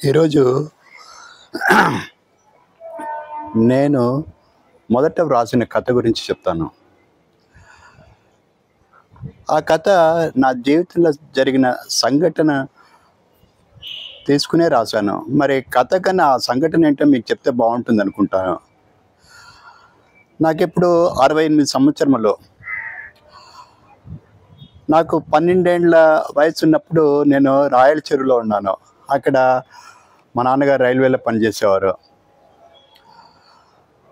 ఈరోజు నేను మొదట వ్రాసిన కథ గురించి చెప్తాను. ఆ కథ నా జీవితంలో జరిగిన సంఘటన తీసుకునే రాశాను. మరి కథ కన్నా ఆ సంఘటన ఏంటో మీకు చెప్తే బాగుంటుంది అనుకుంటాను. నాకిప్పుడు 68 సంవత్సరములు. నాకు 12 ఏళ్ళ వయసు ఉన్నప్పుడు నేను రాయల చెరువులో ఉన్నాను. అక్కడ మా నాన్నగారు రైల్వేలో పనిచేసేవారు.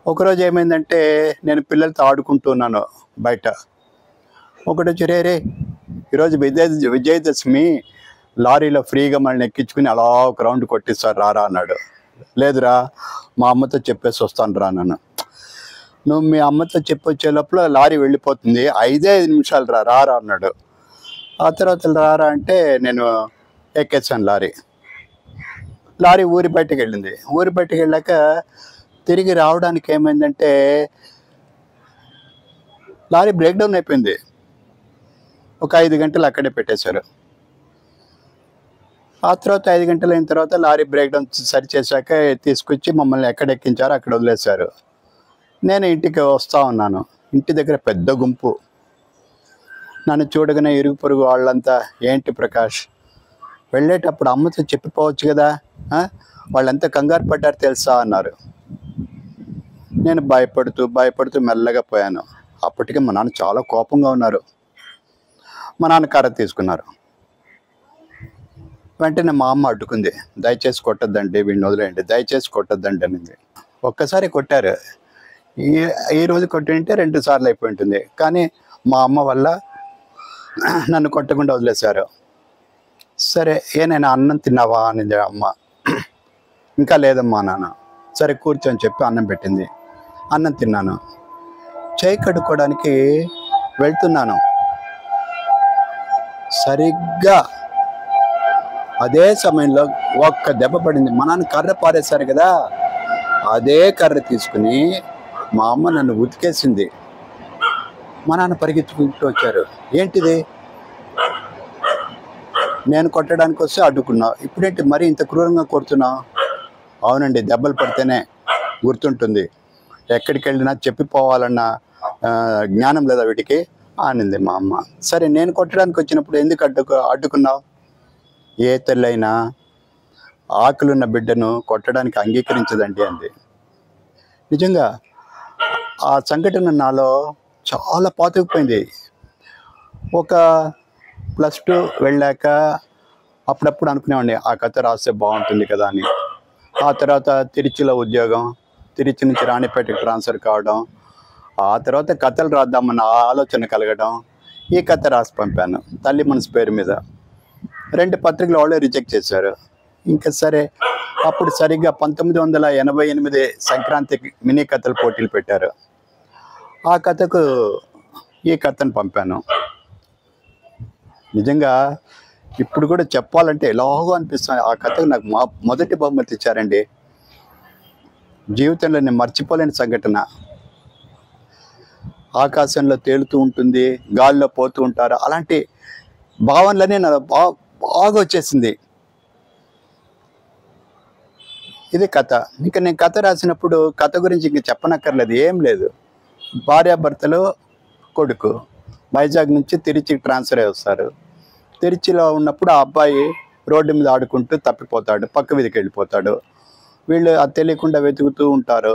ఒకరోజు ఏమైందంటే నేను పిల్లలతో ఆడుకుంటున్నాను బయట. ఒకటొచ్చి రే ఈరోజు విజయదశమి, లారీలో ఫ్రీగా మనల్ని ఎక్కించుకుని అలా ఒక రౌండ్ కొట్టిస్తారు రారా అన్నాడు. లేదురా, మా అమ్మతో చెప్పేసి వస్తాను రా అన్నాను. నువ్వు మీ అమ్మతో చెప్పొచ్చే లోపల లారీ వెళ్ళిపోతుంది, 5 నిమిషాలు రారా అన్నాడు. ఆ తర్వాత రారా అంటే నేను ఎక్కేసాను లారీ ఊరి బయటకు వెళ్ళింది. ఊరి బయటకు వెళ్ళాక తిరిగి రావడానికి ఏమైందంటే లారీ బ్రేక్ డౌన్ అయిపోయింది. ఒక 5 గంటలు అక్కడే పెట్టేశారు. ఆ తర్వాత 5 గంటలు అయిన తర్వాత లారీ బ్రేక్ డౌన్ సరి చేశాక తీసుకొచ్చి మమ్మల్ని ఎక్కడ ఎక్కించారో అక్కడ వదిలేశారు. నేను ఇంటికి వస్తూ ఉన్నాను. ఇంటి దగ్గర పెద్ద గుంపు. నన్ను చూడగానే ఇరుగు పొరుగు వాళ్ళంతా, ఏంటి ప్రకాష్, వెళ్ళేటప్పుడు అమ్మతో చెప్పిపోవచ్చు కదా, వాళ్ళంతా కంగారు పడ్డారు తెలుసా అన్నారు. నేను భయపడుతూ మెల్లగా పోయాను. అప్పటికే మా నాన్న చాలా కోపంగా ఉన్నారు. మా నాన్న కర్ర తీసుకున్నారు. వెంటనే మా అమ్మ అడ్డుకుంది. దయచేసి కొట్టద్దండి, వీడిని వదిలేయండి, దయచేసి కొట్టద్దండి అనింది. ఒక్కసారి కొట్టారు. ఈ రోజు కొట్టింటే 2 సార్లు అయిపోయి ఉంటుంది. కానీ మా అమ్మ వల్ల నన్ను కొట్టకుండా వదిలేశారు. సరే, ఏనైనా అన్నం తిన్నావా అనింది అమ్మ. ఇంకా లేదమ్మా నాన్న. సరే కూర్చొని చెప్పి అన్నం పెట్టింది. అన్నం తిన్నాను. చేయి కడుక్కోవడానికి వెళ్తున్నాను. సరిగ్గా అదే సమయంలో ఒక్క దెబ్బ పడింది. మా నాన్న కర్ర పారేశారు కదా, అదే కర్ర తీసుకుని మా అమ్మ నన్ను ఉతికేసింది. మా నాన్న పరిగెత్తుకుంటూ వచ్చారు. ఏంటిది, నేను కొట్టడానికి వస్తే అడ్డుకున్నావు, ఇప్పుడేంటి మరీ ఇంత క్రూరంగా కొడుతున్నావు? అవునండి, దెబ్బలు పడితేనే గుర్తుంటుంది, ఎక్కడికి వెళ్ళినా చెప్పిపోవాలన్న జ్ఞానం లేదా వీటికి అనింది మా అమ్మ. సరే, నేను కొట్టడానికి వచ్చినప్పుడు ఎందుకు అడ్డుకున్నావు? ఏ తల్లైనా ఆకలున్న బిడ్డను కొట్టడానికి అంగీకరించదండి అంది. నిజంగా ఆ సంఘటన నాలో చాలా పాతుకుపోయింది. ఒక +2 వెళ్ళాక అప్పుడప్పుడు అనుకునేవాడిని ఆ కథ రాస్తే బాగుంటుంది కదా అని. ఆ తర్వాత తిరుచిలో ఉద్యోగం, తిరుచి నుంచి రాణిపేటకి ట్రాన్స్ఫర్ కావడం, ఆ తర్వాత కథలు రాద్దామన్న ఆలోచన కలగడం, ఈ కథ రాసి పంపాను తల్లి మనసు పేరు మీద. 2 పత్రికలు వాళ్ళే రిజెక్ట్ చేశారు. ఇంకా సరే, అప్పుడు సరిగ్గా 1988 సంక్రాంతికి మినీ కథల పోటీలు పెట్టారు. ఆ కథకు ఈ కథను పంపాను. నిజంగా ఇప్పుడు కూడా చెప్పాలంటే ఎలాగో అనిపిస్తుంది. ఆ కథకు నాకు మొదటి బహుమతి ఇచ్చారండి. జీవితంలో నేను మర్చిపోలేని సంఘటన. ఆకాశంలో తేలుతూ ఉంటుంది, గాల్లో పోతూ ఉంటారు, అలాంటి భావనలనే నా బాగా వచ్చేసింది. ఇది కథ. ఇంకా నేను కథ రాసినప్పుడు కథ గురించి ఇంక చెప్పనక్కర్లేదు, ఏం లేదు. భార్యాభర్తలు, కొడుకు వైజాగ్ నుంచి తిరుచికి ట్రాన్స్ఫర్ అయ్యి వస్తారు. తిరుచిలో ఉన్నప్పుడు ఆ అబ్బాయి రోడ్డు మీద ఆడుకుంటూ తప్పిపోతాడు, పక్క వీధికి వెళ్ళిపోతాడు. వీళ్ళు అది తెలియకుండా వెతుకుతూ ఉంటారు.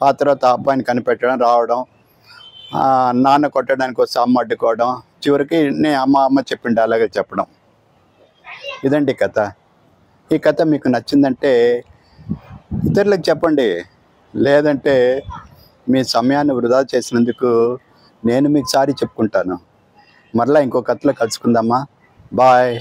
ఆ తర్వాత ఆ అబ్బాయిని కనిపెట్టడం, రావడం, నాన్న కొట్టడానికి వస్తే అమ్మ అడ్డుకోవడం, చివరికి నేను అమ్మ చెప్పిండు అలాగే చెప్పడం. ఇదండి కథ. ఈ కథ మీకు నచ్చిందంటే ఇతరులకు చెప్పండి, లేదంటే మీ సమయాన్ని వృధా చేసినందుకు నేను మీకు సారీ చెప్పుకుంటాను. మరలా ఇంకో కథలో కలుసుకుందామా. బాయ్.